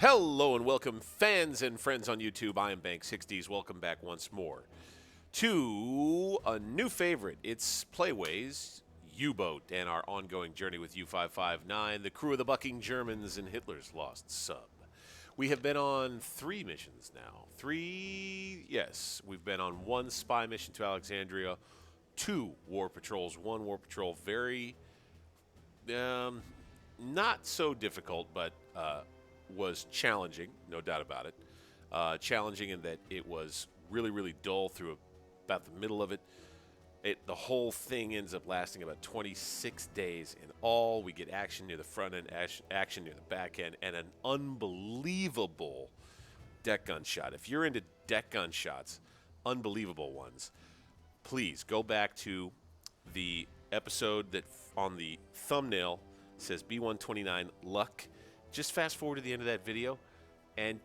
Hello and welcome, fans and friends on YouTube. I am Bank60s. Welcome back once more to a new favorite. It's Playway's U-Boat and our ongoing journey with U-559, the crew of the bucking Germans in Hitler's lost sub. We have been on 3 missions now. Yes. We've been on 1 spy mission to Alexandria, 2 war patrols, 1 war patrol. Very, not so difficult, but was challenging, no doubt about it. Challenging in that it was really, really dull through about the middle of it. The whole thing ends up lasting about 26 days in all. We get action near the front end, action near the back end, and an unbelievable deck gun shot. If you're into deck gun shots, unbelievable ones, please go back to the episode that on the thumbnail says B129 Luck. Just fast forward to the end of that video, and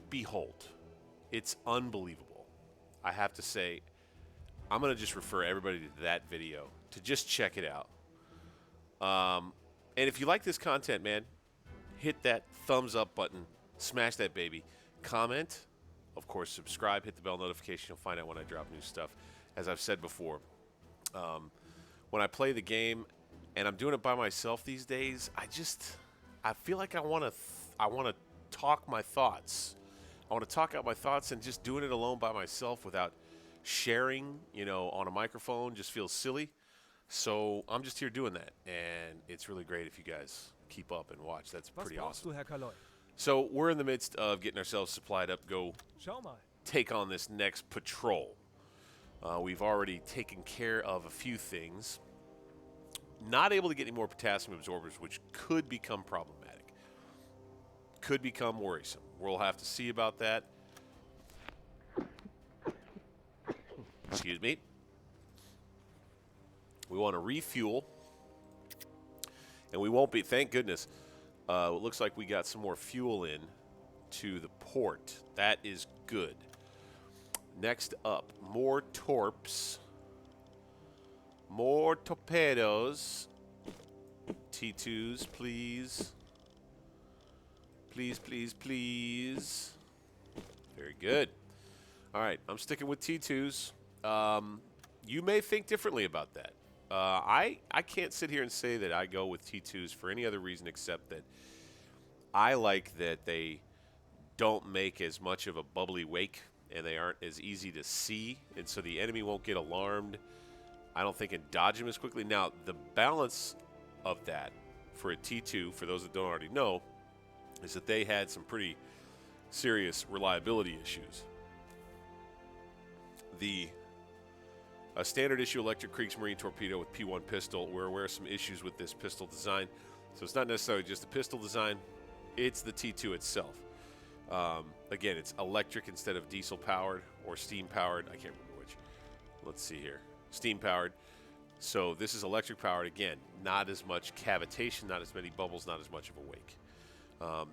behold, it's unbelievable. I have to say, I'm going to just refer everybody to that video to just check it out. And if you like this content, man, hit that thumbs up button, smash that baby, comment, of course, subscribe, hit the bell notification. You'll find out when I drop new stuff. As I've said before, when I play the game, and I'm doing it by myself these days, I feel like I want to talk my thoughts. I want to talk out my thoughts, and just doing it alone by myself without sharing, on a microphone just feels silly. So I'm just here doing that, and it's really great if you guys keep up and watch. That's pretty awesome. So we're in the midst of getting ourselves supplied up, go take on this next patrol. We've already taken care of a few things. Not able to get any more potassium absorbers, which could become problematic. Could become worrisome. We'll have to see about that. Excuse me. We want to refuel. And we won't be, thank goodness, it looks like we got some more fuel in to the port. That is good. Next up, more torps. More torpedoes. T2s, please. Please, please, please. Very good. All right, I'm sticking with T2s. You may think differently about that. I can't sit here and say that I go with T2s for any other reason except that I like that they don't make as much of a bubbly wake and they aren't as easy to see, and so the enemy won't get alarmed. I don't think, and dodge them as quickly. Now, the balance of that for a T2, for those that don't already know, is that they had some pretty serious reliability issues. A standard issue electric Kriegsmarine torpedo with P1 pistol, we're aware of some issues with this pistol design. So it's not necessarily just the pistol design, it's the T2 itself. Again, it's electric instead of diesel powered or steam powered. I can't remember which. Let's see here. Steam powered. So this is electric powered. Again, not as much cavitation, not as many bubbles, not as much of a wake.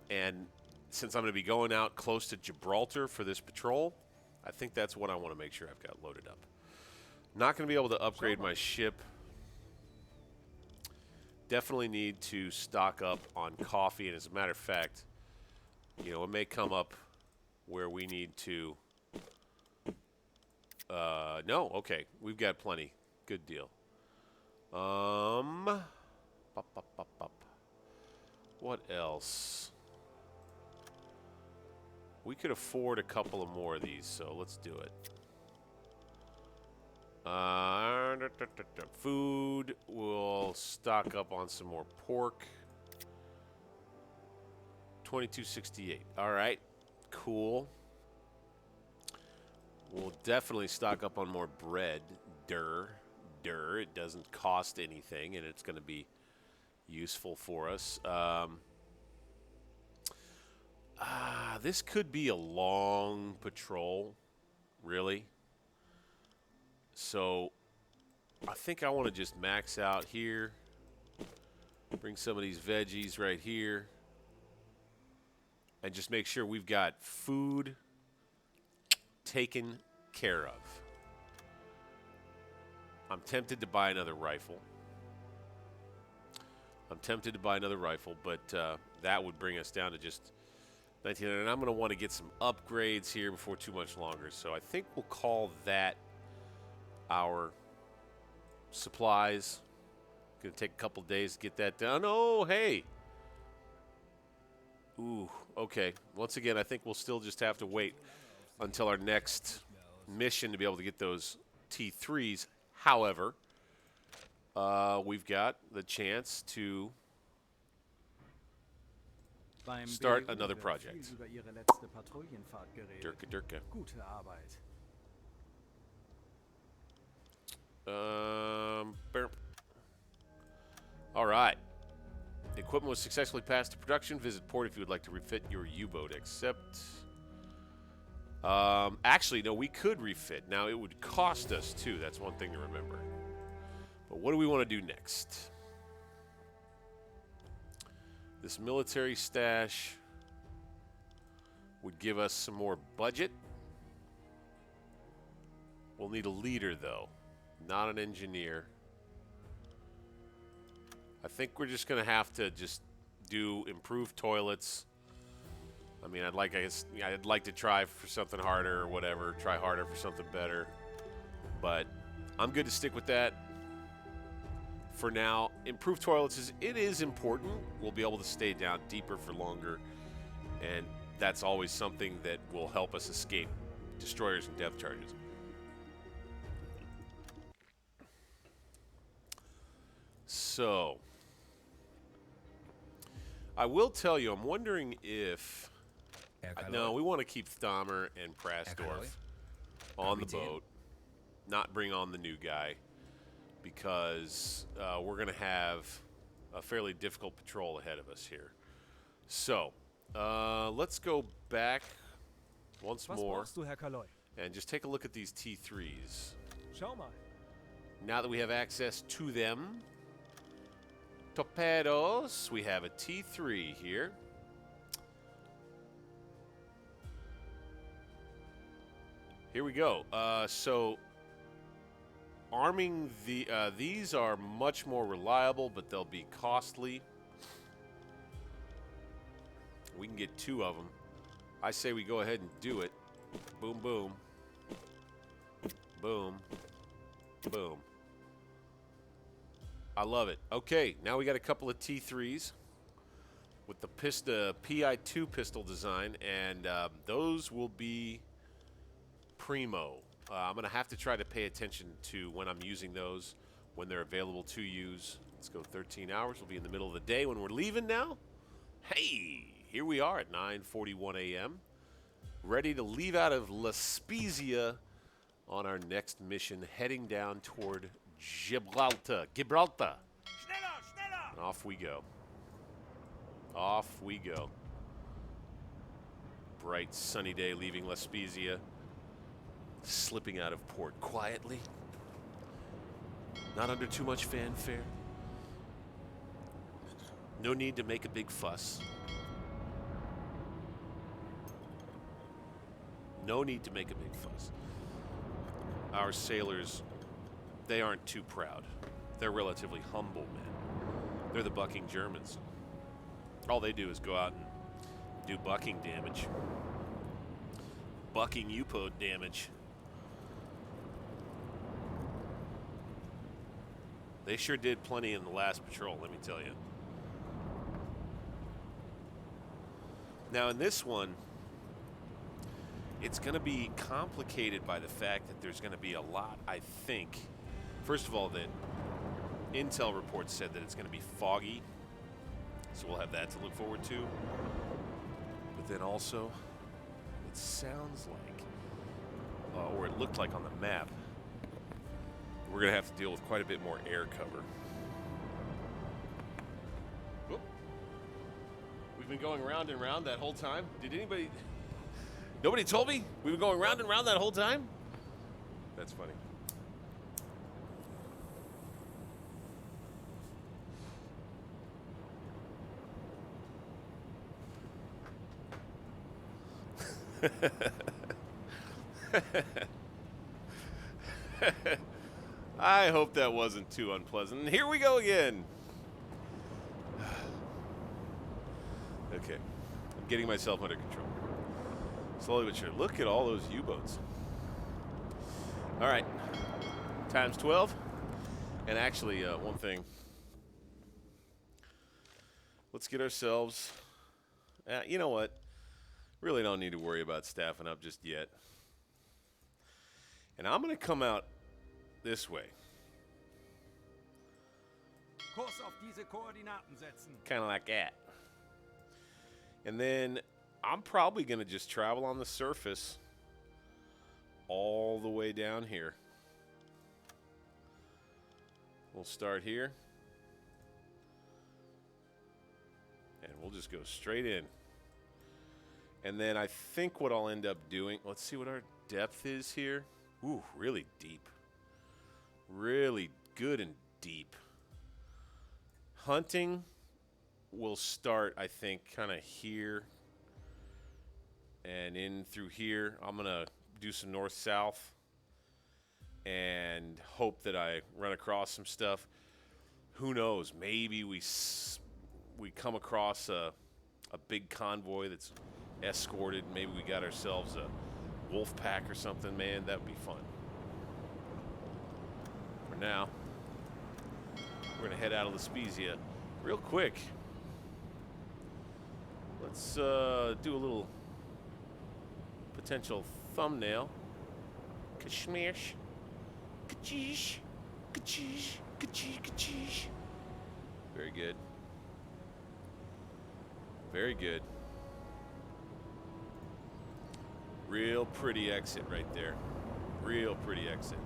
And since I'm going to be going out close to Gibraltar for this patrol, I think that's what I want to make sure I've got loaded up. Not going to be able to upgrade my ship. Definitely need to stock up on coffee. And as a matter of fact, it may come up where we need to. No, okay. We've got plenty. Good deal. What else? We could afford a couple of more of these, so let's do it. Food. We'll stock up on some more pork. 2268. All right. Cool. We'll definitely stock up on more bread. It doesn't cost anything, and it's going to be useful for us. This could be a long patrol, really. So I think I want to just max out here. Bring some of these veggies right here. And just make sure we've got food taken care of. I'm tempted to buy another rifle. but that would bring us down to just 1900, and I'm going to want to get some upgrades here before too much longer. So I think we'll call that our supplies. Going to take a couple days to get that done. Oh, hey. Ooh, okay. Once again, I think we'll still just have to wait until our next mission to be able to get those T3s. However, we've got the chance to start another project. Dirka Dirka. All right. The equipment was successfully passed to production. Visit port if you would like to refit your U-boat. Except, actually, no, we could refit. Now, it would cost us, too. That's one thing to remember. But what do we want to do next? This military stash would give us some more budget. We'll need a leader, though, not an engineer. I think we're just going to have to just do improved toilets. I mean, I'd like to try for something harder or whatever, try harder for something better. But I'm good to stick with that. For now, improved toilets it is important. We'll be able to stay down deeper for longer, and that's always something that will help us escape destroyers and depth charges. So, I will tell you, I'm wondering if no, we want to keep Thamer and Prasdorf on the boat, not bring on the new guy. Because we're going to have a fairly difficult patrol ahead of us here. So, let's go back once more and just take a look at these T3s. Now that we have access to them, torpedoes, we have a T3 here. Here we go. So, arming these are much more reliable, but they'll be costly. We can get 2 of them. I say we go ahead and do it. Boom, boom. Boom. Boom. I love it. Okay, now we got a couple of T3s with the PI2 pistol design, and those will be primo. I'm going to have to try to pay attention to when I'm using those, when they're available to use. Let's go 13 hours. We'll be in the middle of the day when we're leaving now. Hey, here we are at 9:41 a.m. Ready to leave out of La Spezia on our next mission, heading down toward Gibraltar. And off we go. Off we go. Bright sunny day leaving La Spezia. Slipping out of port quietly, not under too much fanfare. No need to make a big fuss. No need to make a big fuss. Our sailors, they aren't too proud. They're relatively humble men. They're the bucking Germans. All they do is go out and do bucking damage. Bucking U-boat damage. They sure did plenty in the last patrol, let me tell you. Now, in this one, it's going to be complicated by the fact that there's going to be a lot, I think. First of all, that intel reports said that it's going to be foggy, so we'll have that to look forward to. But then also, it sounds like, or it looked like on the map, we're going to have to deal with quite a bit more air cover. Whoop. We've been going round and round that whole time. Did anybody... Nobody told me we've been going round and round that whole time? That's funny. I hope that wasn't too unpleasant. And here we go again. Okay. getting myself under control. Slowly but surely. Look at all those U-boats. All right. Times 12. And actually, one thing. Let's get ourselves... you know what? Really don't need to worry about staffing up just yet. And I'm going to come out this way. Kurs auf diese Koordinaten setzen. Kind of like that. And then I'm probably going to just travel on the surface all the way down here. We'll start here. And we'll just go straight in. And then I think what I'll end up doing, let's see what our depth is here. Ooh, really deep. Really good and deep. Hunting will start, I think, kind of here and in through here. I'm going to do some north-south and hope that I run across some stuff. Who knows? Maybe we come across a big convoy that's escorted. Maybe we got ourselves a wolf pack or something, man. That would be fun. For now, we're going to head out of La Spezia real quick. Let's do a little potential thumbnail. Kashmish. Kachish. Kachish. Kachish. Kachish. Very good. Very good. Real pretty exit right there. Real pretty exit.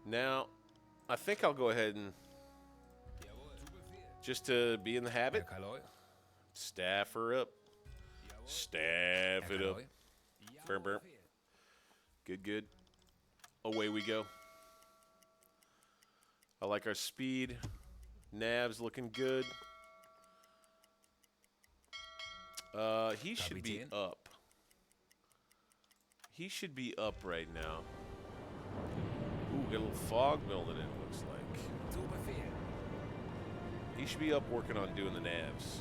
Now, I think I'll go ahead and, just to be in the habit, staff her up. Staff it up. Burp, burp. Good, good. Away we go. I like our speed. Nav's looking good. He should be up. He should be up right now. Ooh, got a little fog building in, looks like. He should be up working on doing the navs.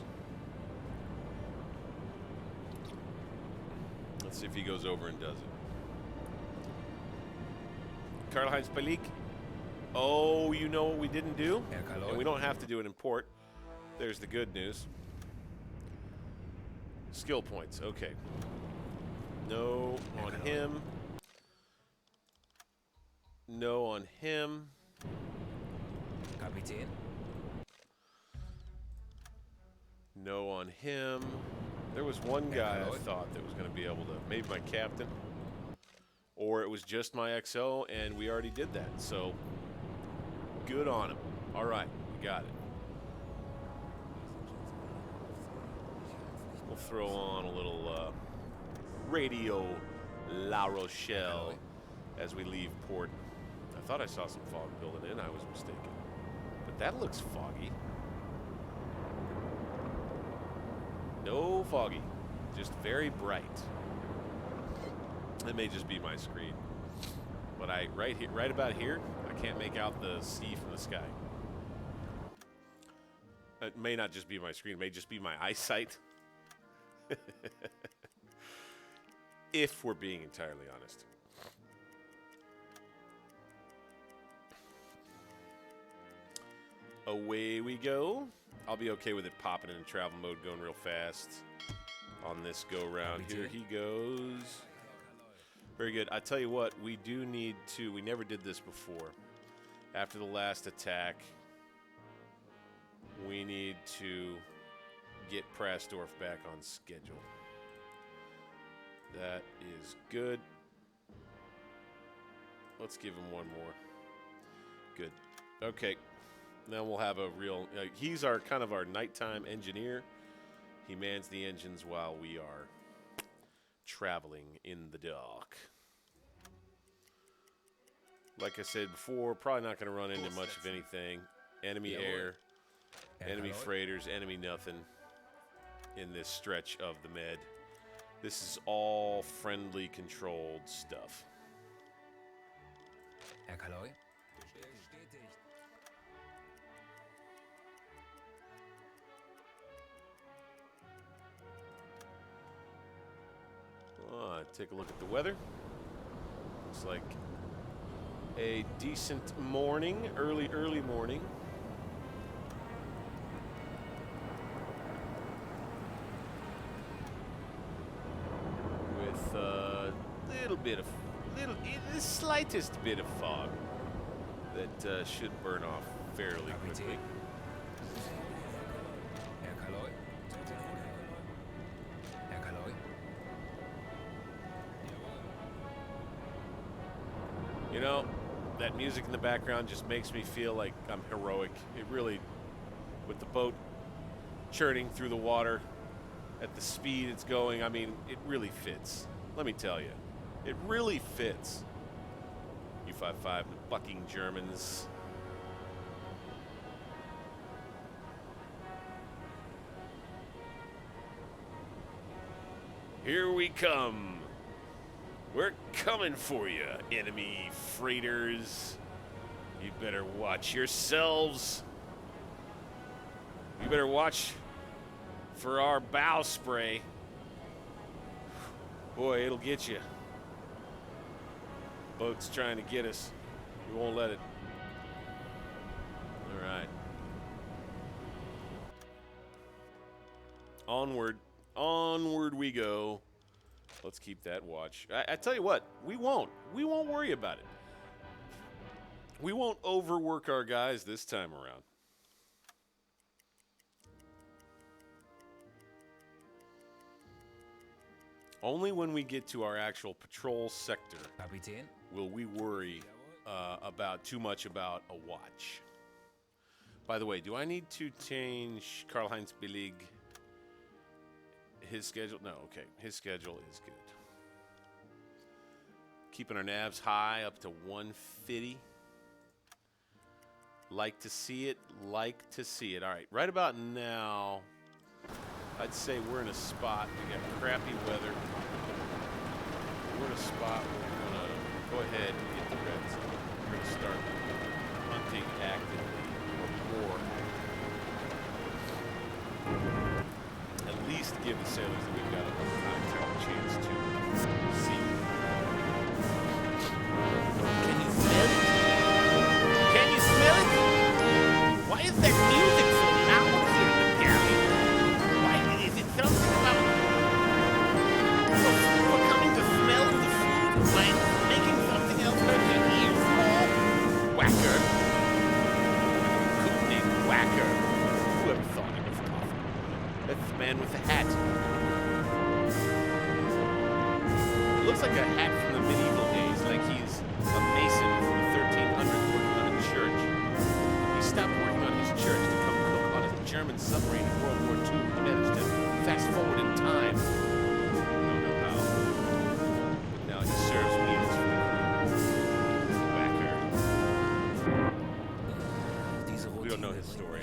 Let's see if he goes over and does it. Karl-Heinz Palik. Oh, you know what we didn't do? And we don't have to do it in port. There's the good news. Skill points. Okay. No on him. No on him. Kapitän. No on him. There was one guy I thought that was going to be able to, maybe my captain, or it was just my XO, and we already did that. So good on him. All right, we got it. We'll throw on a little Radio La Rochelle as we leave port. I thought I saw some fog building in. I was mistaken. But that looks foggy. No foggy. Just very bright. It may just be my screen. But right about here, I can't make out the sea from the sky. It may not just be my screen. It may just be my eyesight. If we're being entirely honest. Away we go. I'll be okay with it popping in travel mode, going real fast on this go round. Here he goes. Very good. I tell you what, we do need to, we never did this before. After the last attack, we need to get Prasdorf back on schedule. That is good. Let's give him one more. Good. Okay. Now we'll have a real... he's our kind of our nighttime engineer. He mans the engines while we are traveling in the dark. Like I said before, probably not going to run into much of anything. Enemy air, enemy freighters, enemy nothing in this stretch of the Med. This is all friendly controlled stuff. take a look at the weather. Looks like a decent morning, early morning. With a the slightest bit of fog that should burn off fairly quickly. You know, that music in the background just makes me feel like I'm heroic. It really, with the boat churning through the water at the speed it's going, I mean, it really fits. Let me tell you, it really fits. U-559, the bucking Germans. Here we come. We're coming for you, enemy freighters. You better watch yourselves. You better watch for our bow spray. Boy, it'll get you. Boat's trying to get us. We won't let it. All right. Onward. Onward we go. Let's keep that watch. I tell you what, we won't. We won't worry about it. We won't overwork our guys this time around. Only when we get to our actual patrol sector will we worry about too much about a watch. By the way, do I need to change Karl-Heinz Billig? His schedule? No, okay. His schedule is good. Keeping our navs high up to 150. Like to see it. Like to see it. All right. Right about now, I'd say we're in a spot. We got crappy weather. We're in a spot where we're going to go ahead and get the reds. We're going to start hunting actively or more. At least give the sailors that we've got a chance to see. Can you smell it? Can you smell it? Why is that music so loud here in the galley? Why is it something about we're coming to smell the food by making something else hurt your ears? Whacker. Cook named Whacker. Whoever thought it was possible. That's the man with the hat. It looks like a hat from the medieval days, like he's a mason from the 1300s working on a church. He stopped working on his church to come cook on a German submarine in World War II. He managed to fast forward in time. I don't know how. But now he serves meals for the crew. Whacker. We don't know his story.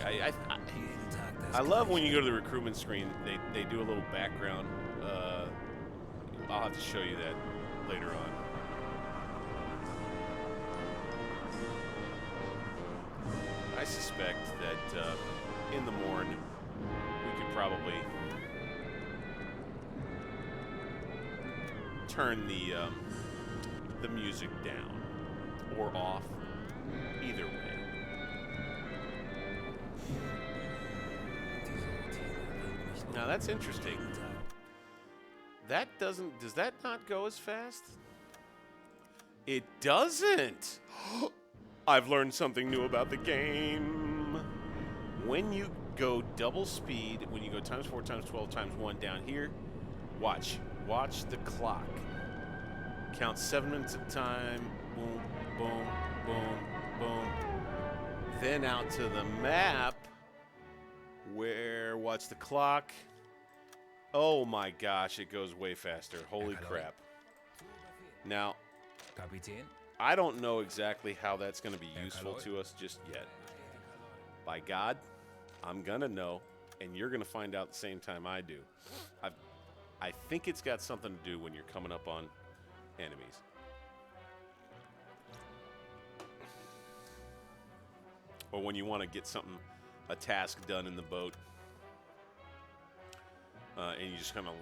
I love when you go to the recruitment screen, they do a little background. I'll have to show you that later on. I suspect that in the morning we could probably turn the music down or off. Either way. Now that's interesting. That doesn't, does that not go as fast? It doesn't. I've learned something new about the game. When you go double speed, when you go times 4, times 12, times 1 down here, watch the clock. Count 7 minutes of time. Boom, boom, boom, boom. Then out to the map where, watch the clock. Oh my gosh, it goes way faster. Holy crap. Now, I don't know exactly how that's going to be useful to us just yet. By God, I'm going to know, and you're going to find out the same time I do. I think it's got something to do when you're coming up on enemies. Or when you want to get something, a task done in the boat. And you just kind of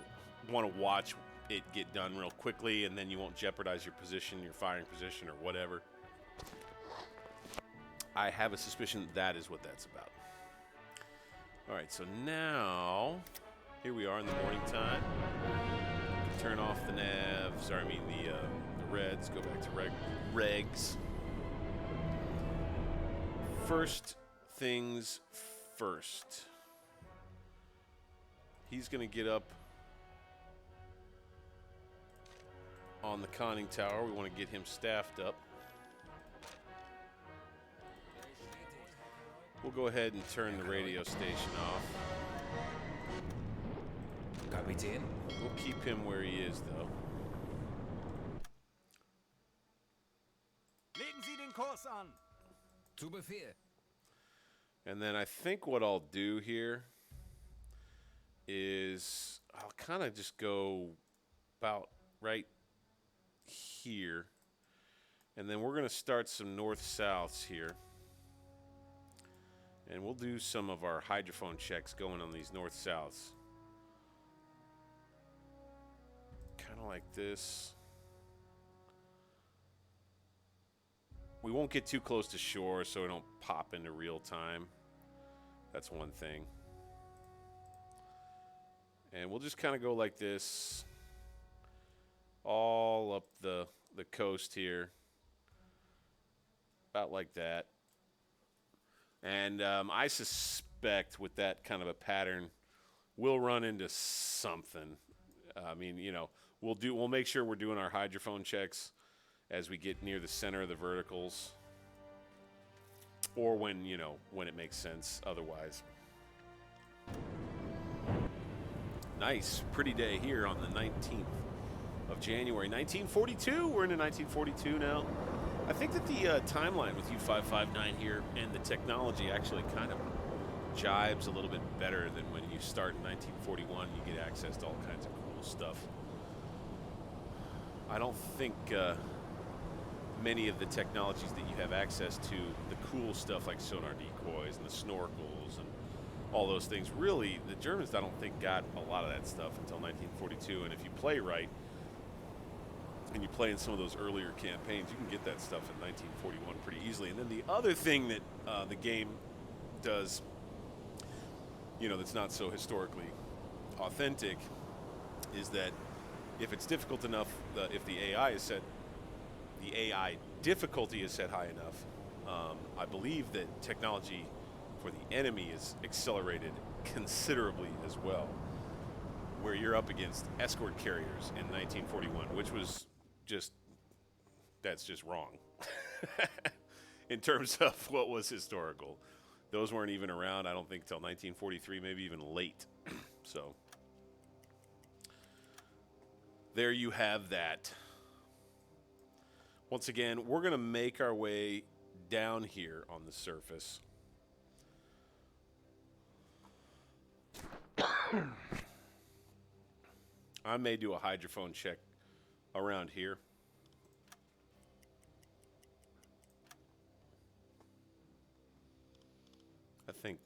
want to watch it get done real quickly, and then you won't jeopardize your position, your firing position, or whatever. I have a suspicion that is what that's about. All right, so now here we are in the morning time. Turn off the navs, or I mean the reds. Go back to regs. First things first. He's going to get up on the conning tower. We want to get him staffed up. We'll go ahead and turn the radio station off. Kapitän. We'll keep him where he is, though. Legen Sie den Kurs an. Zu Befehl. And then I think what I'll do here is I'll kind of just go about right here. And then we're going to start some north-souths here. And we'll do some of our hydrophone checks going on these north-souths. Kind of like this. We won't get too close to shore so we don't pop into real time. That's one thing. And we'll just kind of go like this. All up the coast here. About like that. And I suspect with that kind of a pattern, we'll run into something. I mean, you know, we'll make sure we're doing our hydrophone checks as we get near the center of the verticals, or when it makes sense. Otherwise, nice, pretty day here on the 19th of January, 1942. We're into 1942 now. I think that the timeline with U-559 here and the technology actually kind of jibes a little bit better than when you start in 1941. You get access to all kinds of cool stuff. I don't think many of the technologies that you have access to, the cool stuff like sonar decoys and the snorkels and all those things, really, the Germans, I don't think, got a lot of that stuff until 1942. And if you play right, and you play in some of those earlier campaigns, you can get that stuff in 1941 pretty easily. And then the other thing that the game does, that's not so historically authentic, is that if it's difficult enough, if the AI difficulty is set high enough, I believe that technology for the enemy is accelerated considerably as well, where you're up against escort carriers in 1941, which was that's just wrong in terms of what was historical. Those weren't even around, I don't think, till 1943, maybe even late. So there you have that. Once again, we're going to make our way down here on the surface. I may do a hydrophone check around here. I think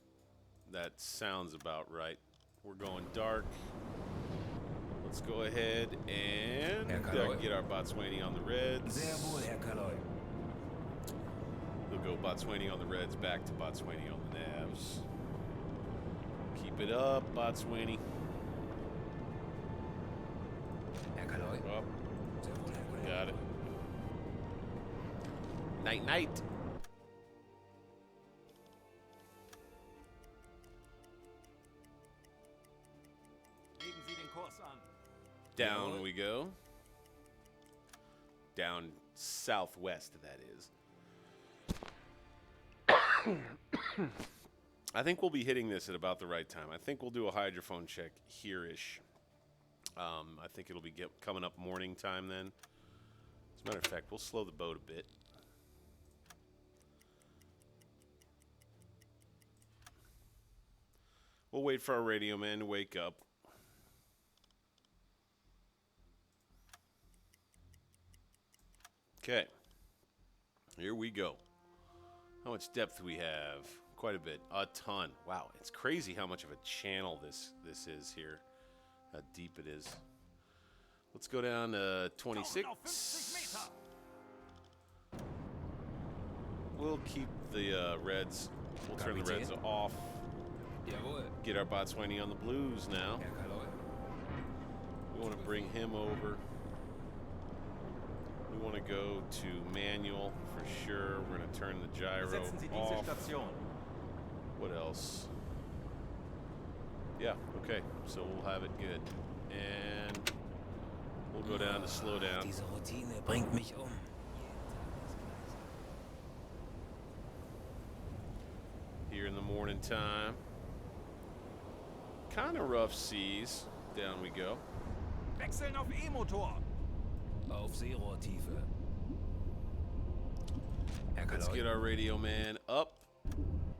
that sounds about right. We're going dark. Let's go ahead and get our Botswani on the reds. Sehr wohl, Herr Kaloi. We'll go Botswani on the reds, back to Botswani on the navs. Keep it up, Botswani. Herr Kaloi. Up. Sehr wohl, Herr Kollege. Got it. Night, night. Legen Sie den Kurs an. Down we go. Down southwest, that is. I think we'll be hitting this at about the right time. I think we'll do a hydrophone check here-ish. I think it'll be coming up morning time then. As a matter of fact, we'll slow the boat a bit. We'll wait for our radio man to wake up. Okay. Here we go. How much depth we have? Quite a bit. A ton. Wow, it's crazy how much of a channel this is here. How deep it is. Let's go down to 1000 auf 50 26. Meter. We'll keep the reds. We'll turn the reds Kapitän. off. Jawohl. Get our Botswani on the blues now. Herr Kaloi. We want to bring him over. We want to go to manual for sure. We're going to turn the gyro Besetzen Sie diese off. Station. What else? Yeah, okay. So we'll have it good. And we'll go down to slow down. Diese Routine bringt mich um. Here in the morning time. Kind of rough seas. Down we go. Wechseln auf E-Motor. Auf Seerohrtiefe. Herr Let's Kaloi. get our radio man up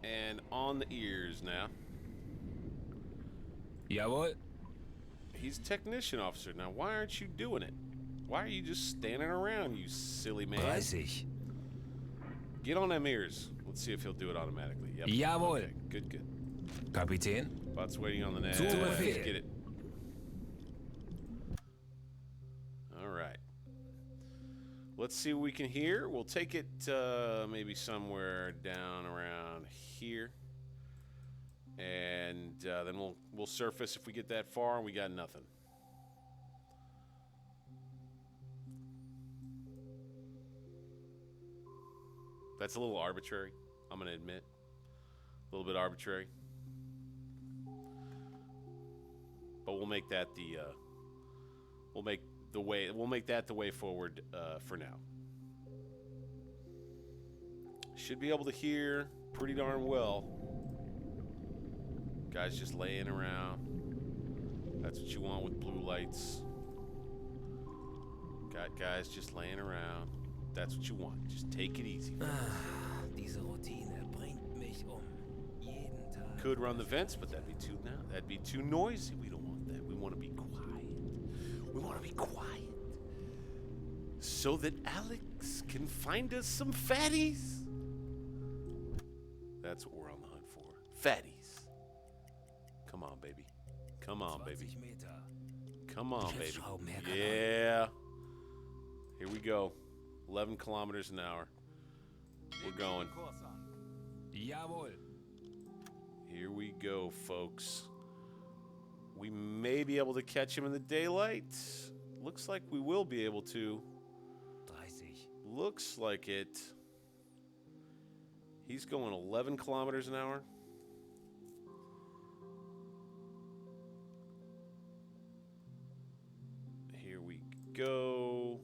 and on the ears now. Jawohl. He's technician officer. Now, why aren't you doing it? Why are you just standing around, you silly man? 30. Get on them ears. Let's see if he'll do it automatically. Yep. Jawohl. Okay, good, good. Kapitän. Bot's waiting on the nav. Zu Befehl. Get it. All right. Let's see what we can hear. We'll take it maybe somewhere down around here. And then we'll surface if we get that far, and we got nothing. That's a little arbitrary, I'm going to admit. A little bit arbitrary. But we'll make that the we'll make that the way forward for now. Should be able to hear pretty darn well. Guys just laying around. That's what you want with blue lights. Got guys just laying around. That's what you want. Just take it easy. Diese Routine bringt mich um. Jeden Tag. Could run the vents, but that'd be too noisy. We don't want that. We want to be quiet. We want to be quiet. So that Alex can find us some fatties. That's what we're on the hunt for. Fatties. Come on, baby. Come on, baby. 20 Meter. Come on, baby. Schrauben, Herr Kanal. Yeah. Here we go. 11 kilometers an hour. We're going. Kurs an. Jawohl. Here we go, folks. We may be able to catch him in the daylight. Looks like we will be able to. 30. Looks like it. He's going 11 kilometers an hour. Here we go.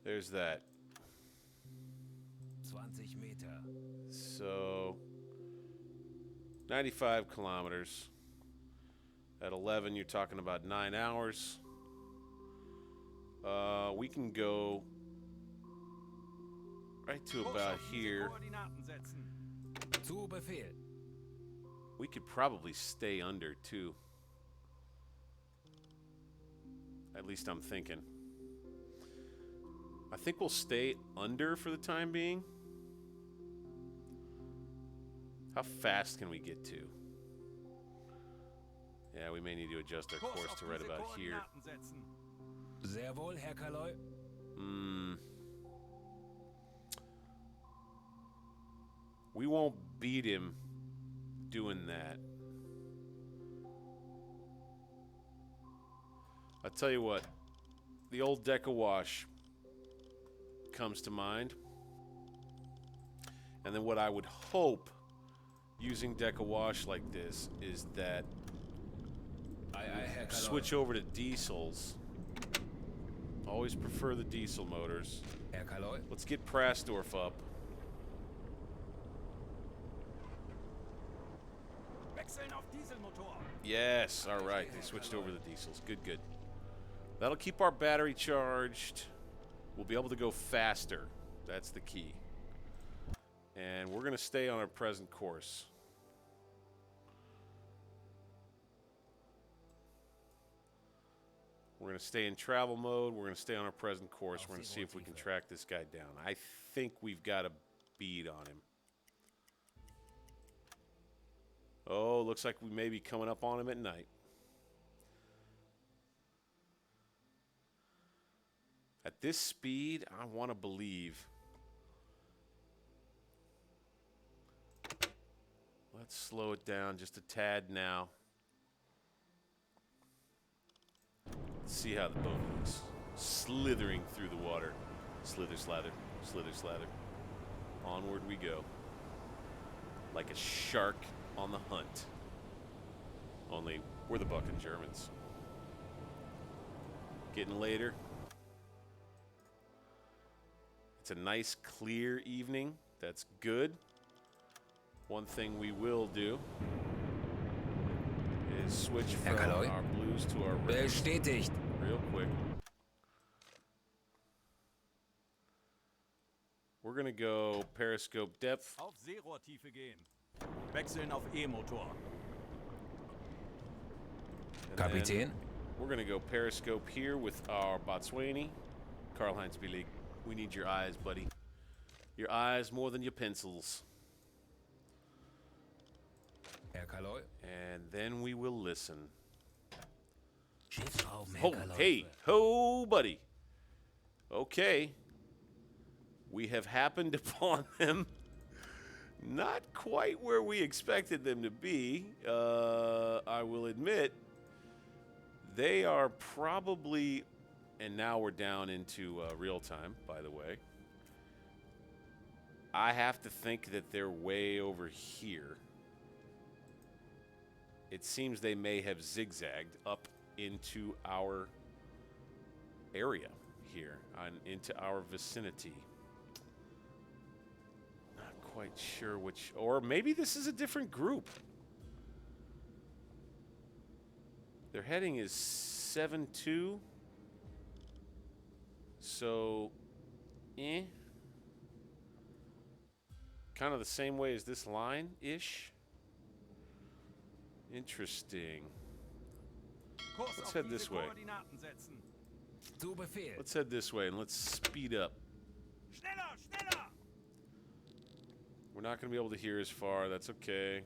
There's that. 20 Meter. So 95 kilometers. At 11, you're talking about 9 hours. We can go right to Kurs about auf diese here. Koordinaten setzen. Zu Befehl. We could probably stay under too. At least I'm thinking. I think we'll stay under for the time being. How fast can we get to? Yeah, we may need to adjust our Kurs course auf to right diese about here. Koordinaten setzen. Sehr wohl, Herr Kaloi. We won't beat him doing that. I'll tell you what, the old deck of wash comes to mind. And then what I would hope using deck of wash like this is that Aye, aye, Herr Kaloi. switch over to diesels. Always prefer the diesel motors. Herr Kaloi. Let's get Prasdorf up. Wechseln auf Dieselmotor. Yes, all right. They switched over the diesels. Good, good. That'll keep our battery charged. We'll be able to go faster. That's the key. And we're going to stay on our present course. We're going to stay in travel mode. We're going to stay on our present course. We're going to see if we can track this guy down. I think we've got a bead on him. Oh, looks like we may be coming up on him at night. this speed, I want to believe. Let's slow it down just a tad now. Let's see how the boat looks. Slithering through the water. Slither, slather, slither, slather. Onward we go. Like a shark on the hunt. Only we're the bucking Germans. Getting later. It's a nice, clear evening. That's good. One thing we will do is switch from our blues to our reds Bestätigt. real quick. We're going to go periscope depth. Auf Seerohrtiefe gehen. Wechseln auf E-Motor. And Kapitän. then we're going to go periscope here with our Botswani. Karl-Heinz Billig, we need your eyes, buddy. Your eyes more than your pencils. Herr Kaloi. And then we will listen. Schiffsraum, Herr Oh, Kaloi. hey, ho, buddy. Okay. We have happened upon them. Not quite where we expected them to be. I will admit, they are probably, and now we're down into real time, by the way. I have to think that they're way over here. It seems they may have zigzagged up into our area here, into our vicinity. Not quite sure which, or maybe this is a different group. Their heading is 7-2. So, kind of the same way as this line-ish. Interesting. Kurs Let's auf head diese this way. Koordinaten setzen. Zu Befehl. Let's head this way and let's speed up. Schneller, schneller! We're not going to be able to hear as far. That's okay.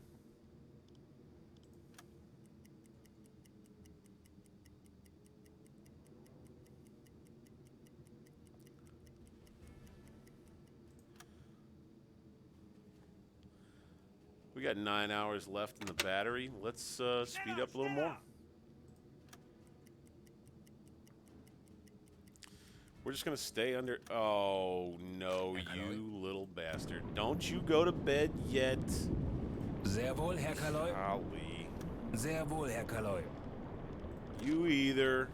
We got 9 hours left in the battery. Let's speed up a little more. We're just going to stay under... Oh, no, you little bastard. Don't you go to bed yet. Sehr wohl, Herr Kaloi. Golly. Sehr wohl, Herr Kaloi. You either.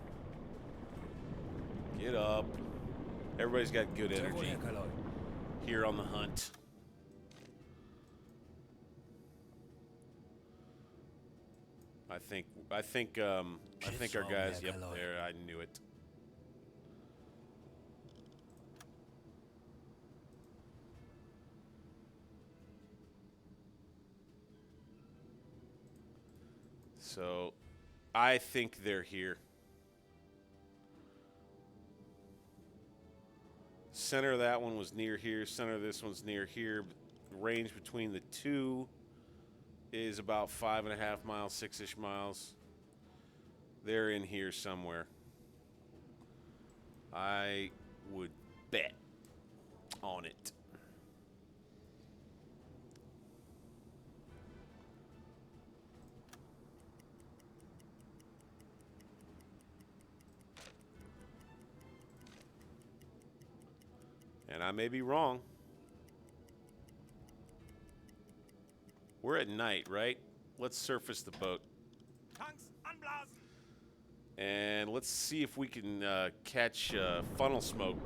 Get up. Everybody's got good Sehr wohl, energy Herr Kaloi. here on the hunt. I think our guys, yep, there, I knew it. So, I think they're here. Center of that one was near here. Center of this one's near here. The range between the two is about 5.5 miles, 6-ish miles. They're in here somewhere. I would bet on it. And I may be wrong. We're at night, right? Let's surface the boat. Tanks anblasen! And let's see if we can catch funnel smoke.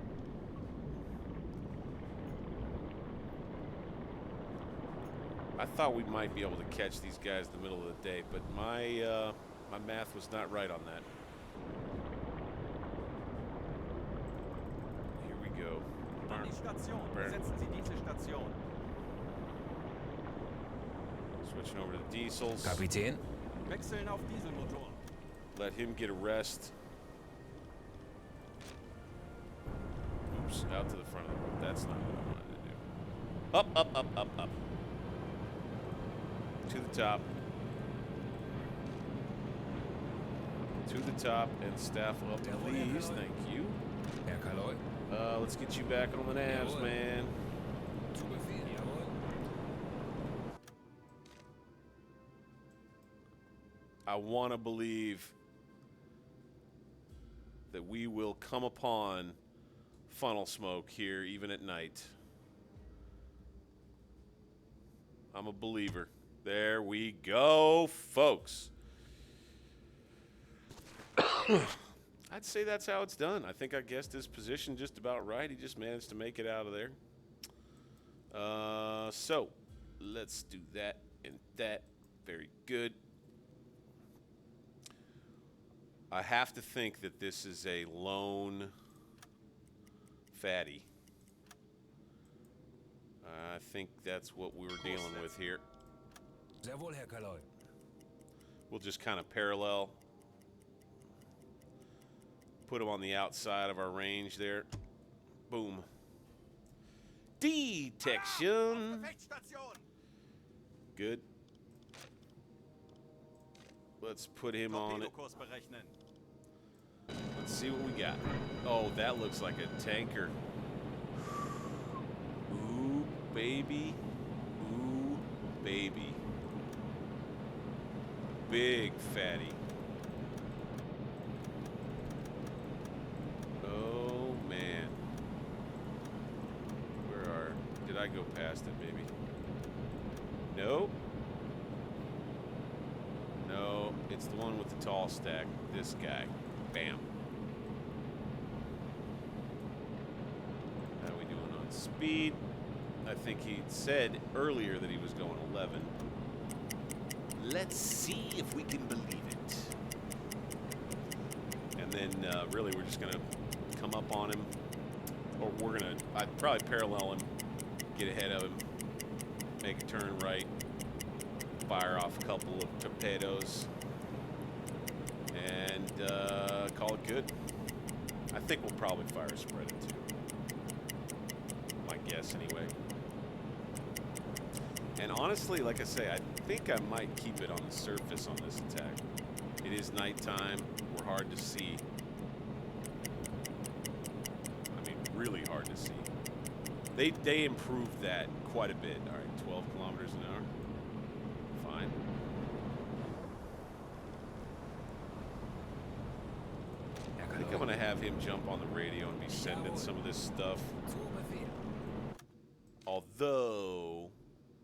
I thought we might be able to catch these guys in the middle of the day, but my math was not right on that. Here we go. An die Station. Burn. Setzen Sie diese Station. Switching over to the diesels. Kapitän. Wechseln auf Dieselmotor. Let him get a rest. Oops, out to the front of the boat. That's not what I wanted to do. Up, up, up, up, up. To the top. To the top and staff up, please. Thank you. Herr Kaloi. Let's get you back on the nabs, Jawohl. man. Zu Befehl. Jawohl. I want to believe that we will come upon funnel smoke here even at night. I'm a believer. There we go, folks. I'd say that's how it's done. I think I guessed his position just about right. He just managed to make it out of there. So let's do that and that. Very good. I have to think that this is a lone fatty. I think that's what we were dealing with here. Sehr wohl, Herr Kaloi. We'll just kind of parallel. Put him on the outside of our range there. Boom. Detection. Good. Let's put him on it. Torpedokurs berechnen. Let's see what we got. Oh, that looks like a tanker. Ooh, baby. Ooh, baby. Big fatty. Oh, man. Did I go past it, maybe? Nope. No, it's the one with the tall stack. This guy. Bam. How we doing on speed? I think he said earlier that he was going 11. Let's see if we can believe it. And then really we're just going to come up on him. Or we're going to, I'd probably parallel him, get ahead of him, make a turn right, fire off a couple of torpedoes, and call it good. I think we'll probably fire a spread it too. My guess anyway. And honestly, like I say, I think I might keep it on the surface on this attack. It is nighttime. We're hard to see. I mean, really hard to see. They improved that quite a bit. All right, 12 kilometers an hour. Fine. I think I'm going to have him jump on the radio and be sending some of this stuff. Zu Befehl. Although,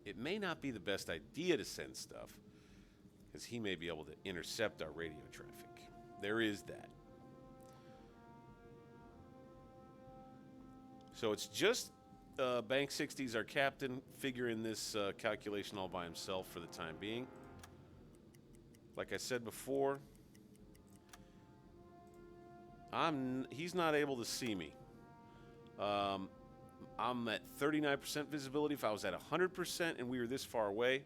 it may not be the best idea to send stuff, because he may be able to intercept our radio traffic. There is that. So it's just Bank 60's our captain, figuring this calculation all by himself for the time being. Like I said before, he's not able to see me. I'm at 39% visibility. If I was at 100% and we were this far away,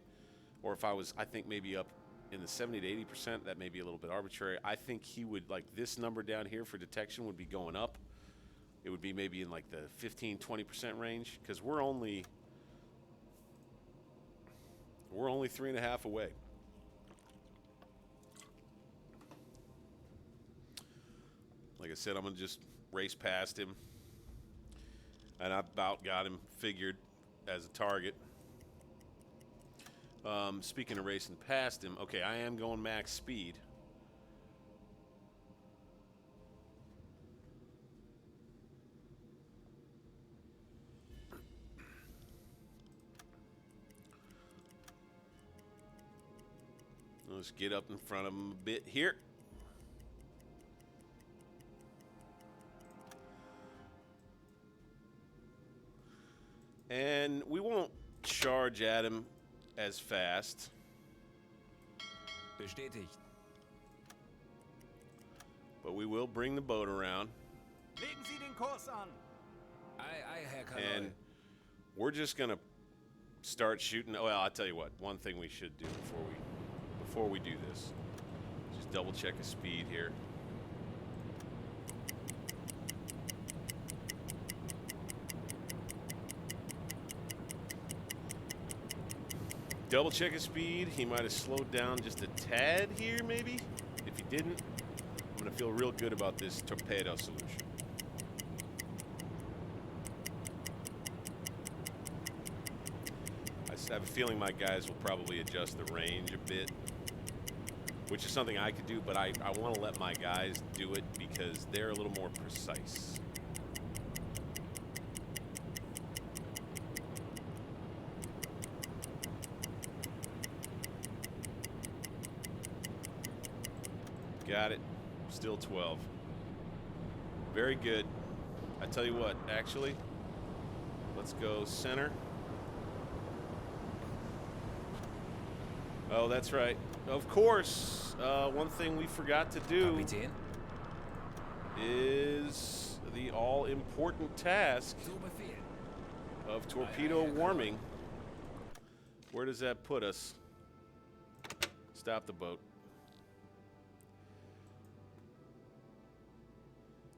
or if I was, I think, maybe up in the 70 to 80%, that may be a little bit arbitrary. I think he would, like, this number down here for detection would be going up. It would be maybe in like the 15, 20% range, because we're only 3.5 away. Like I said, I'm gonna just race past him, and I about got him figured as a target. Speaking of racing past him, okay, I am going max speed. Let's get up in front of him a bit here. And we won't charge at him as fast. Bestätigt. But we will bring the boat around. Legen Sie den Kurs an. Aye, Herr Kaloi. And we're just going to start shooting. Well, I'll tell you what. One thing we should do before we do this. Just double check his speed here. Double check his speed. He might have slowed down just a tad here, maybe. If he didn't, I'm going to feel real good about this torpedo solution. have a feeling my guys will probably adjust the range a bit, which is something I could do, but I want to let my guys do it because they're a little more precise. Got it. Still 12. Very good. I tell you what, actually, let's go center. Oh, that's right. Of course, one thing we forgot to do Kapitän, is the all-important task zu Befehl. of torpedo warming. Where does that put us? Stop the boat.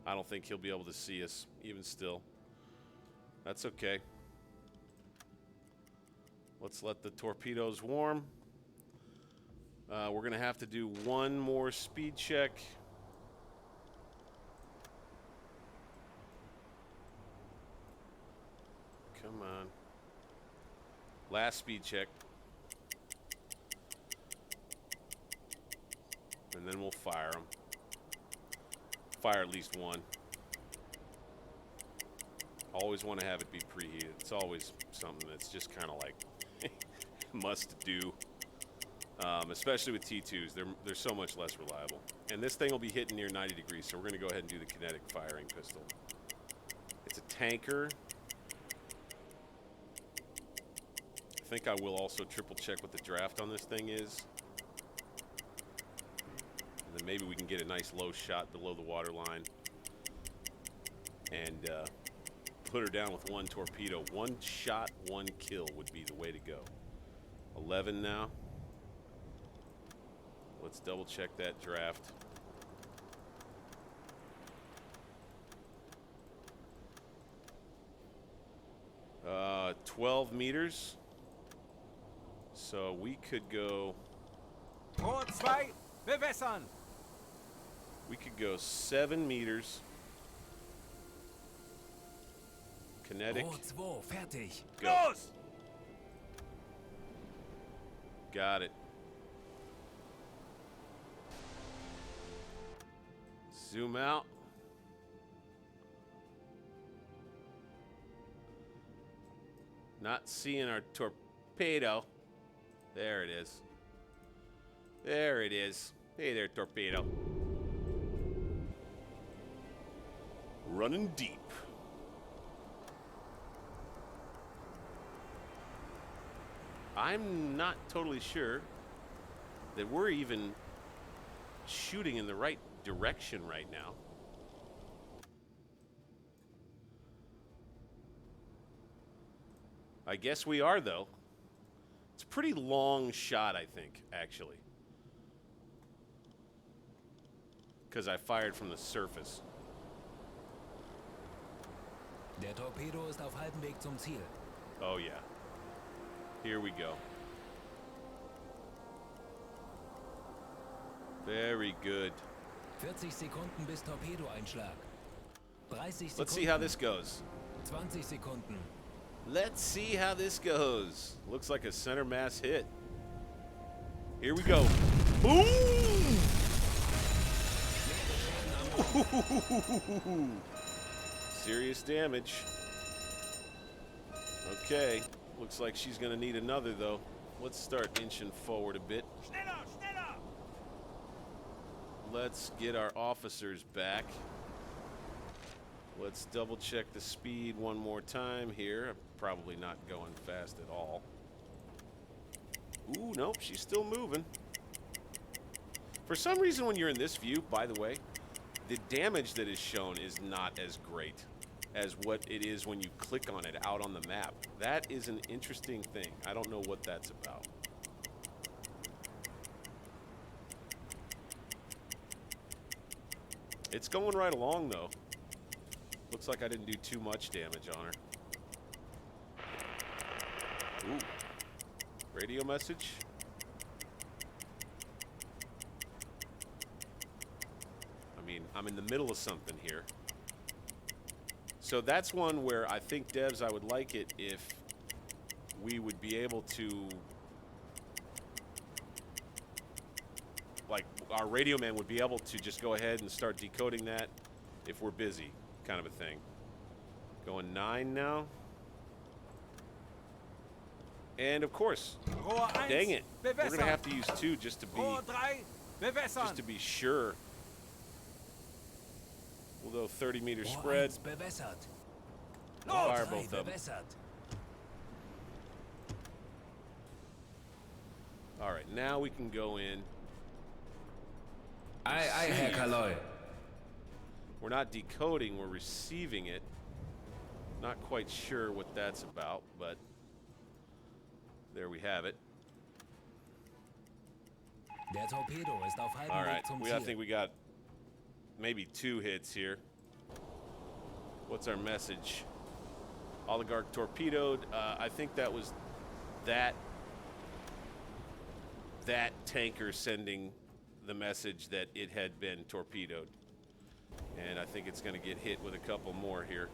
I don't think he'll be able to see us, even still. That's okay. Let's let the torpedoes warm. We're going to have to do one more speed check. Come on. Last speed check. And then we'll fire them. Fire at least one. Always want to have it be preheated. It's always something that's just kind of like must do. Especially with T2s, they're so much less reliable. And this thing will be hitting near 90 degrees, so we're going to go ahead and do the kinetic firing pistol. It's a tanker. I think I will also triple check what the draft on this thing is. And then maybe we can get a nice low shot below the water line and put her down with one torpedo. One shot, one kill would be the way to go. 11 now. Let's double check that draft. Uh, 12 meters. So we could go... Rohr 2, bewässern! We could go 7 meters. Kinetic. Rohr 2, fertig. Go. Los! Got it. Zoom out. Not seeing our torpedo. There it is. There it is. Hey there, torpedo. Running deep. I'm not totally sure that we're even shooting in the right direction right now. I guess we are, though. It's a pretty long shot, I think, actually. Because I fired from the surface. Der Torpedo ist auf halbem Weg zum Ziel. Oh, yeah. Here we go. Very good. 40 Sekunden bis Torpedoeinschlag. 30 Sekunden. Let's see how this goes. 20 Sekunden. Let's see how this goes. Looks like a center mass hit. Here we go. Boom! Serious damage. Okay. Looks like she's going to need another, though. Let's start inching forward a bit. Schneller, schneller! Let's get our officers back. Let's double check the speed one more time here. I'm probably not going fast at all. Ooh, nope, she's still moving. For some reason, when you're in this view, by the way, the damage that is shown is not as great as what it is when you click on it out on the map. That is an interesting thing. I don't know what that's about. It's going right along, though. Looks like I didn't do too much damage on her. Ooh. Radio message. I mean, I'm in the middle of something here. So that's one where I think, devs, I would like it if we would be able to, like, our radio man would be able to just go ahead and start decoding that if we're busy, kind of a thing. Going 9 now. And of course, Rohr 1, dang it, we're bewässern. gonna have to use 2 just to Rohr 3, bewässern. be sure. We'll go 30-meter Rohr spread. 1 bewässert. Fire Rohr 3 both of them. bewässert. All right, now we can go in. Aye, aye, Herr Kaloy. We're not decoding, we're receiving it. Not quite sure what that's about, but there we have it. Der Torpedo ist auf halbem All Weg right, zum I Ziel. think we got maybe 2 hits here. What's our message? Oligarch torpedoed. I think that was that tanker sending the message that it had been torpedoed. And I think it's going to get hit with a couple more here.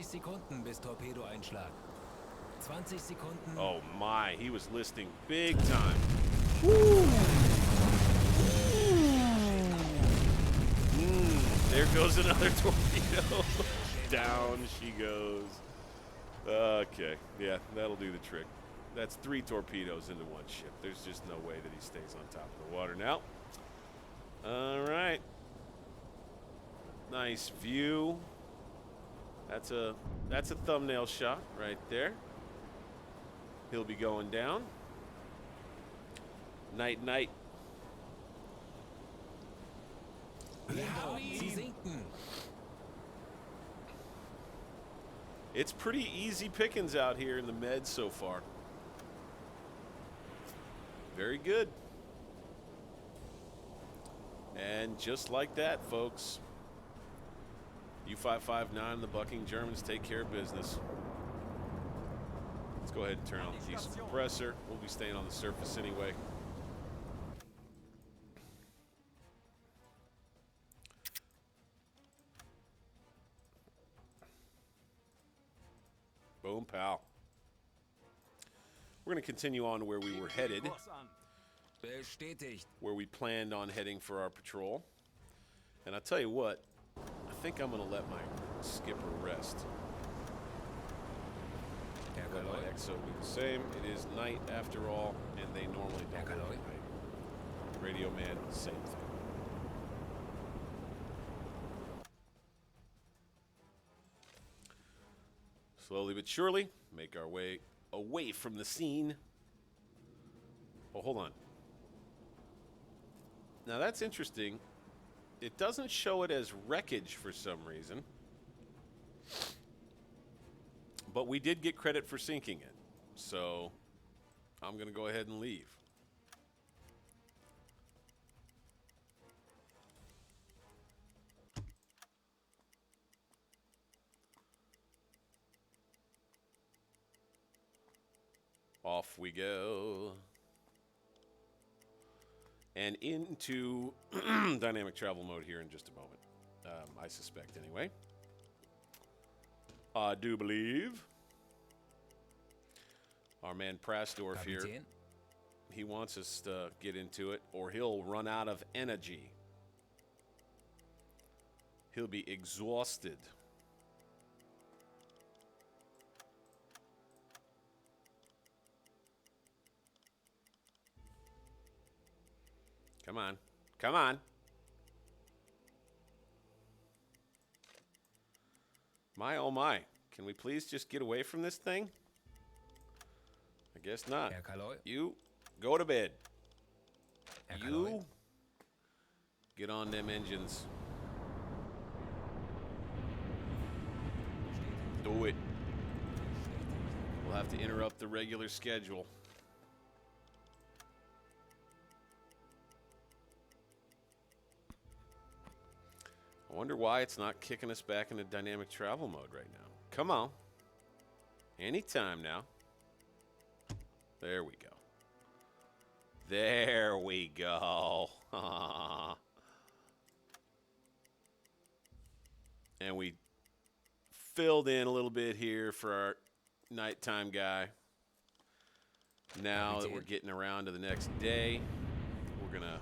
Sekunden bis Torpedoeinschlag. 20 Sekunden. Oh my, he was listing big time. There goes another torpedo. Down she goes. Okay, yeah, that'll do the trick. That's 3 torpedoes into one ship. There's just no way that he stays on top of the water now. All right. Nice view. That's a thumbnail shot right there. He'll be going down. Night, night. Sie sinken. It's pretty easy pickings out here in the Med so far. Very good. And just like that, folks, U-559 and the bucking Germans take care of business. Let's go ahead and turn on the diesel compressor. We'll be staying on the surface anyway. Boom, pal. We're going to continue on to where we were headed, Kurs an. Bestätigt. where we planned on heading for our patrol. And I'll tell you what, I think I'm going to let my skipper rest. Herr Let my Kaloy. XO be the same. It is night after all, and they normally don't Kaloy. work at night. Radio man, same thing. Slowly but surely, make our way away from the scene. Oh, hold on. Now that's interesting. It doesn't show it as wreckage for some reason. But we did get credit for sinking it. So I'm going to go ahead and leave. Off we go. And into dynamic travel mode here in just a moment. I suspect anyway. I do believe. Our man Prasdorf here, Kapitän. he wants us to get into it, or he'll run out of energy. He'll be exhausted. Come on. Come on. My, oh my. Can we please just get away from this thing? I guess not. Herr Kaloy. You go to bed. Herr You Kaloy. get on them engines. Do it. We'll have to interrupt the regular schedule. I wonder why it's not kicking us back into dynamic travel mode right now. Come on. Anytime now. There we go. There we go. And we filled in a little bit here for our nighttime guy. Now that we're getting around to the next day, we're going to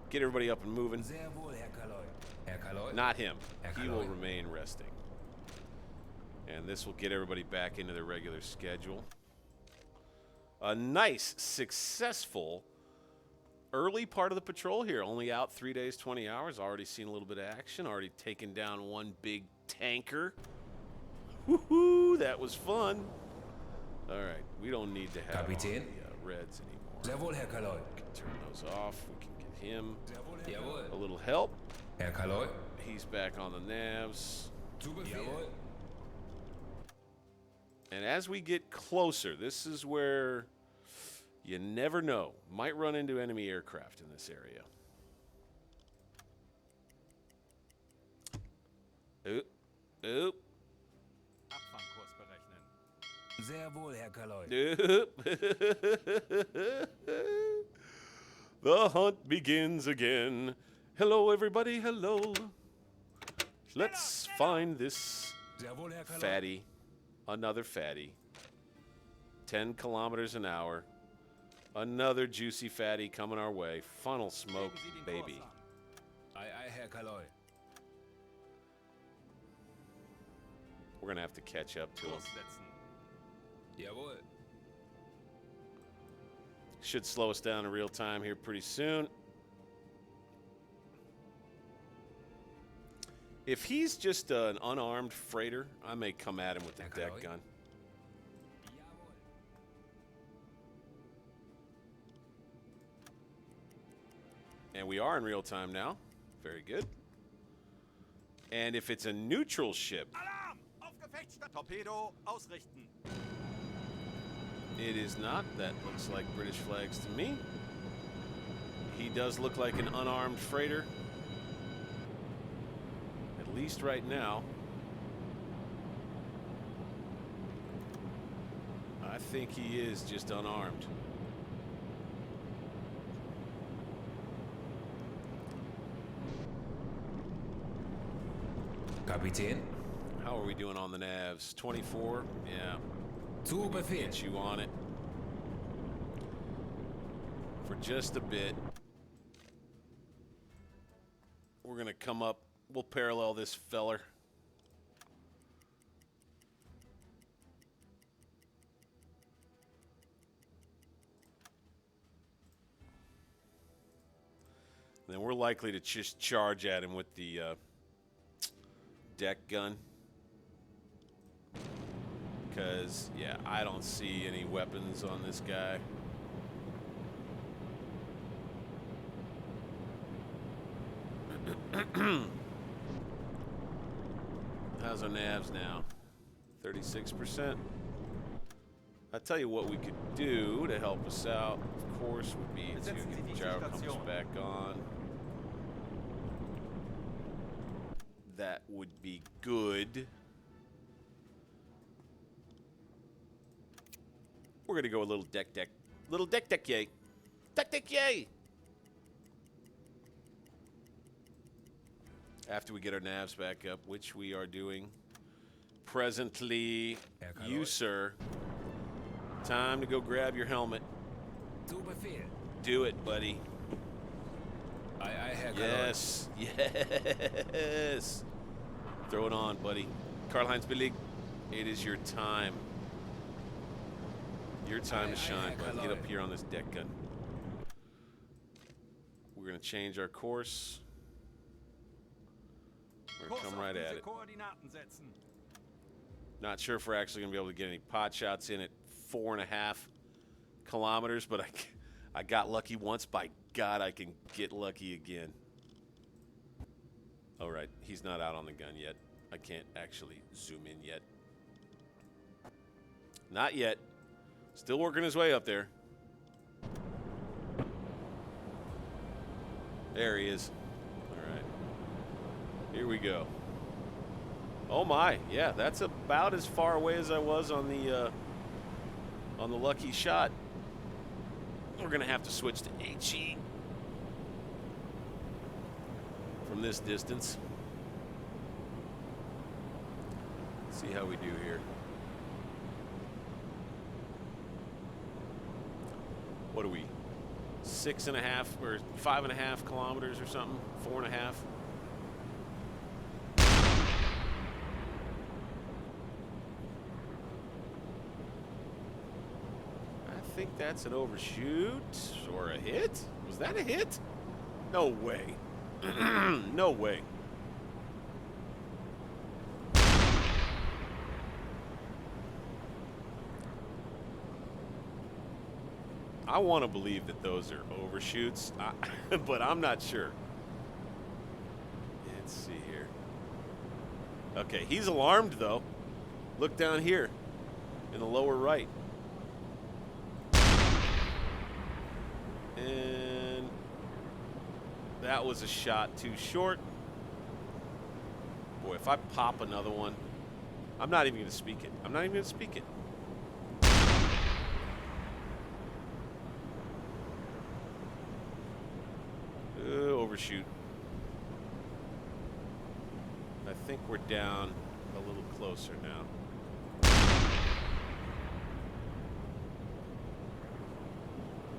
get everybody up and moving. Sehr wohl, Herr Kaloi. Herr Kaloi? Not him. Herr He will Kaloi. remain resting. And this will get everybody back into their regular schedule. A nice, successful early part of the patrol here. Only out 3 days, 20 hours. Already seen a little bit of action. Already taken down one big tanker. Woohoo! That was fun. All right. We don't need to have on Kapitän? the reds anymore. Sehr wohl, Herr Kaloi. We can turn those off. We can get him Jawohl. a little help. Herr Kaloi. He's back on the navs. Zu Befehl. Jawohl. And as we get closer, this is where you never know. Might run into enemy aircraft in this area. Oop. Oop. Abfangkurs berechnen. Sehr wohl, Herr Kaloi. Oop. The hunt begins again. Hello, everybody. Hello. Let's find this Sehr wohl, Herr Kaloi. fatty. Another fatty. 10 kilometers an hour. Another juicy fatty coming our way. Funnel smoke, Legen Sie den baby. Kurs an. Ei, ei, Herr Kaloi. We're going to have to catch up to him. Kurs setzen. Jawohl. Should slow us down in real time here pretty soon. If he's just an unarmed freighter, I may come at him with the deck gun. Jawohl. And we are in real time now. Very good. And if it's a neutral ship, Alarm! Auf Gefechtsstand! Torpedo ausrichten. it is not. That looks like British flags to me. He does look like an unarmed freighter. At least right now. I think he is just unarmed. Kapitän. How are we doing on the navs? 24? Yeah. Zu Befehl. Get you on it. For just a bit. We're going to come up. We'll parallel this feller. Then we're likely to just charge at him with the deck gun. Because, yeah, I don't see any weapons on this guy. How's our navs now? 36%. I'll tell you what we could do to help us out, of course, would be to get the gyro compass back on. That would be good. We're gonna go a little deck yay. Deck yay! After we get our navs back up, which we are doing presently. You, sir. Time to go grab your helmet. Zu Befehl. Do it, buddy. Ei, ei, Herr Kaloi. Yes. Yes. Throw it on, buddy. Karl-Heinz Billig, it is your time. Your time to shine, bud. Get up here on this deck gun. We're going to change our course. We're going to Kurs come auf right at diese it. Koordinaten setzen. Not sure if we're actually going to be able to get any pot shots in at 4.5 kilometers, but I got lucky once. By God, I can get lucky again. All right, he's not out on the gun yet. I can't actually zoom in yet. Not yet. Still working his way up there. There he is. All right. Here we go. Oh my, yeah, that's about as far away as I was on the lucky shot. We're gonna have to switch to HE from this distance. See how we do here. What are we? 6.5 or 5.5 kilometers or something? 4.5. I think that's an overshoot or a hit. Was that a hit? No way. No way. I want to believe that those are overshoots, but I'm not sure. Let's see here. Okay, he's alarmed though. Look down here in the lower right. And that was a shot too short. Boy, if I pop another one, I'm not even going to speak it. I'm not even going to speak it. Overshoot. I think we're down a little closer now.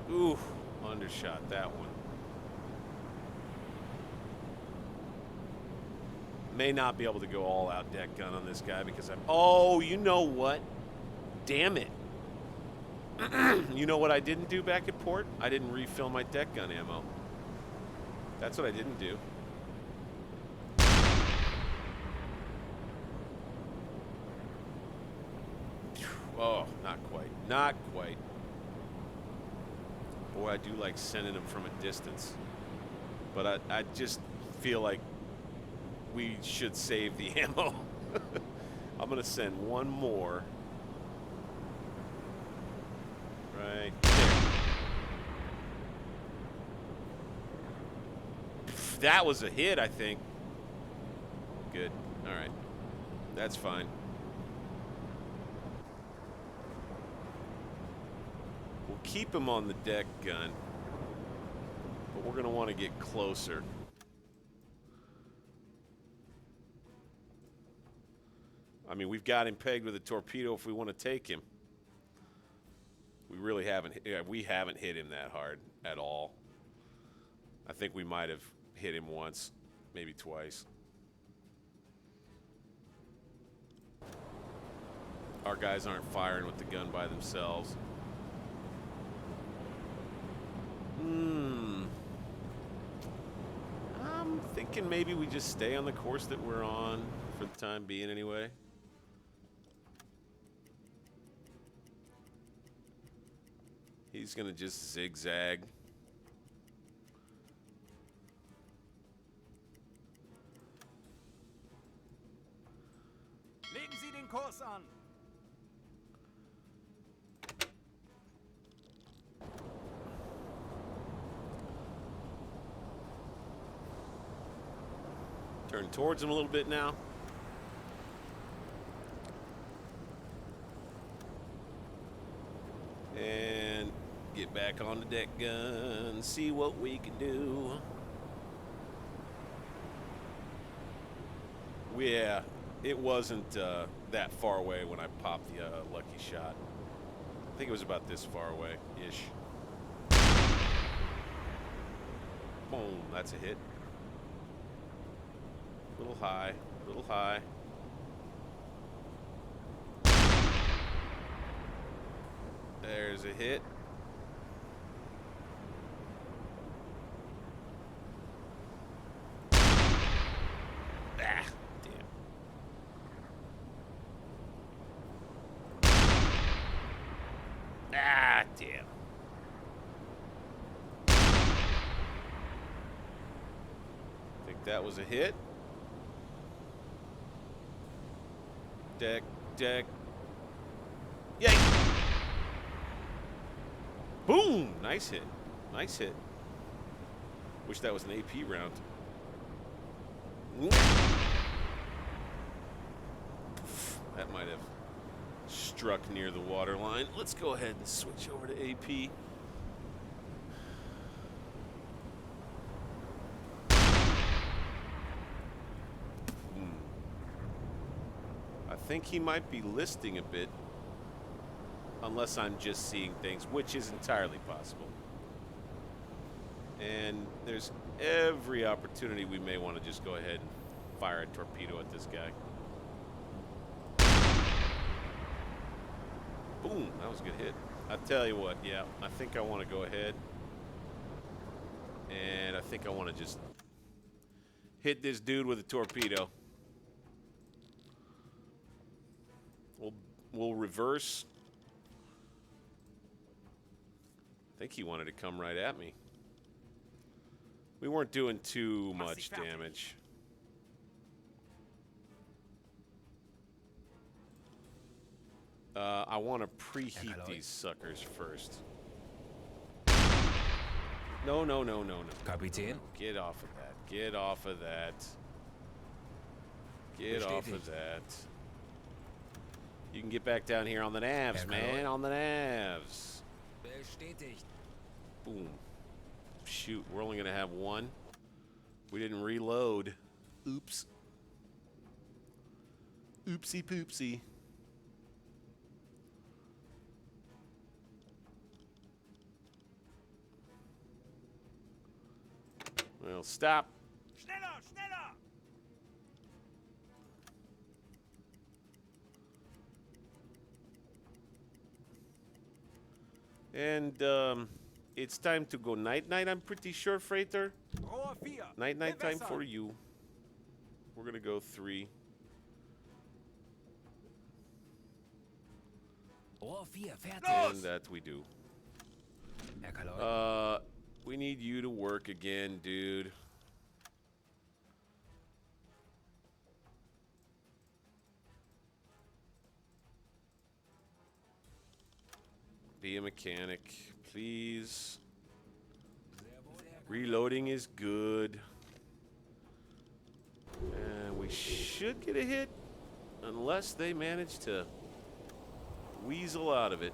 Ooh, undershot that one. May not be able to go all out deck gun on this guy because I'm... Oh, you know what? Damn it. You know what I didn't do back at port? I didn't refill my deck gun ammo. That's what I didn't do. Oh, not quite. Not quite. Boy, I do like sending them from a distance. But I just feel like we should save the ammo. I'm going to send one more. Right there. That was a hit, I think. Good. All right. That's fine. We'll keep him on the deck gun, but we're going to want to get closer. I mean, we've got him pegged with a torpedo if we want to take him. We really haven't. We haven't hit him that hard at all. I think we might have hit him once, maybe twice. Our guys aren't firing with the gun by themselves. I'm thinking maybe we just stay on the course that we're on for the time being anyway. He's gonna just zigzag. Legen Sie den Kurs an. Turn towards him a little bit now. And get back on the deck gun, see what we can do. Yeah, it wasn't that far away when I popped the lucky shot. I think it was about this far away-ish. Boom, that's a hit. Little high, little high. There's a hit. Ah, damn. Ah, damn. Think that was a hit. Deck, deck. Yay! Boom! Nice hit. Nice hit. Wish that was an AP round. That might have struck near the water line. Let's go ahead and switch over to AP. I think he might be listing a bit, unless I'm just seeing things, which is entirely possible. And there's every opportunity we may want to just go ahead and fire a torpedo at this guy. Boom, that was a good hit. I tell you what, yeah, I think I want to go ahead. And I think I want to just hit this dude with a torpedo. We'll reverse. I think he wanted to come right at me. We weren't doing too much damage. I want to preheat these suckers first. No, no, no, no, no. Kapitän? Get off of that. Get off of that. Get off of that. You can get back down here on the navs, man. On the navs. Bestätigt. Boom. Shoot, we're only going to have one. We didn't reload. Oops. Oopsie poopsie. Well, stop. Schneller, schneller! And it's time to go night-night, I'm pretty sure, Freighter. Rohr 4. Night-night time Bewässern. for you. We're going to go 3. Rohr 4, fertig. And that we do. Herr Kaloi. We need you to work again, dude. Be a mechanic, please. Reloading is good. And we should get a hit, unless they manage to weasel out of it.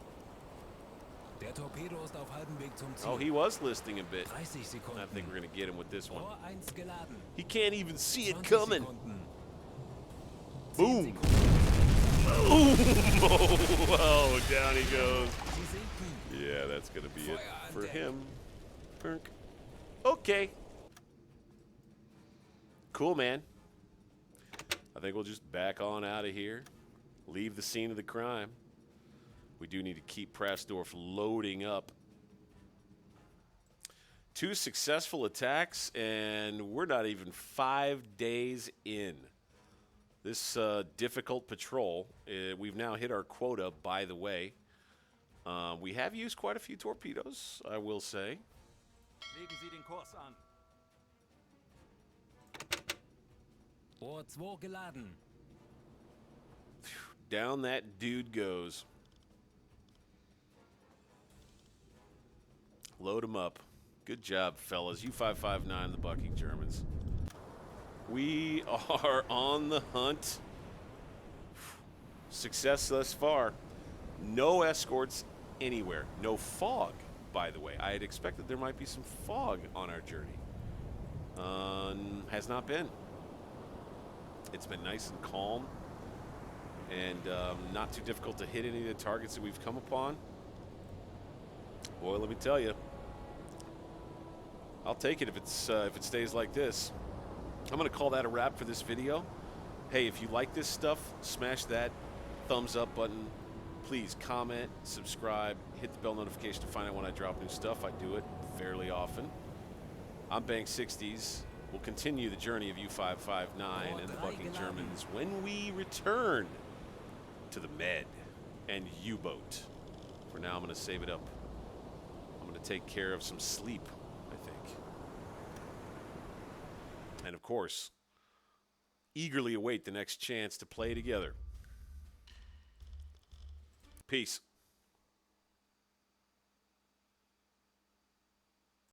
Der Torpedo ist auf halbem Weg zum Ziel. Oh, he was listing a bit. 30 Sekunden. I think we're going to get him with this one. Rohr 1 geladen. He can't even see it 20 coming. Sekunden. Boom. 10 Sekunden. Oh, down he goes. Sie sinken. Yeah, that's going to be it Feuer an for Deck. him. Perk. Okay. Cool, man. I think we'll just back on out of here. Leave the scene of the crime. We do need to keep Prasdorf loading up. 2 successful attacks, and we're not even 5 days in. This difficult patrol, we've now hit our quota, by the way. We have used quite a few torpedoes, I will say. Legen Sie den Kurs an. Rohr 2 geladen. Down that dude goes. Load him up. Good job, fellas. U-559, the bucking Germans. We are on the hunt. Success thus far. No escorts anywhere. No fog, by the way. I had expected there might be some fog on our journey. Has not been. It's been nice and calm. And not too difficult to hit any of the targets that we've come upon. Boy, let me tell you. I'll take it if it stays like this. I'm going to call that a wrap for this video. Hey, if you like this stuff, smash that thumbs up button. Please comment, subscribe, hit the bell notification to find out when I drop new stuff. I do it fairly often. I'm Bank 60s. We'll continue the journey of U-559 and the bucking Germans when we return to the Med and U-boat. For now, I'm going to save it up. I'm going to take care of some sleep, I think. And of course, eagerly await the next chance to play together. Peace.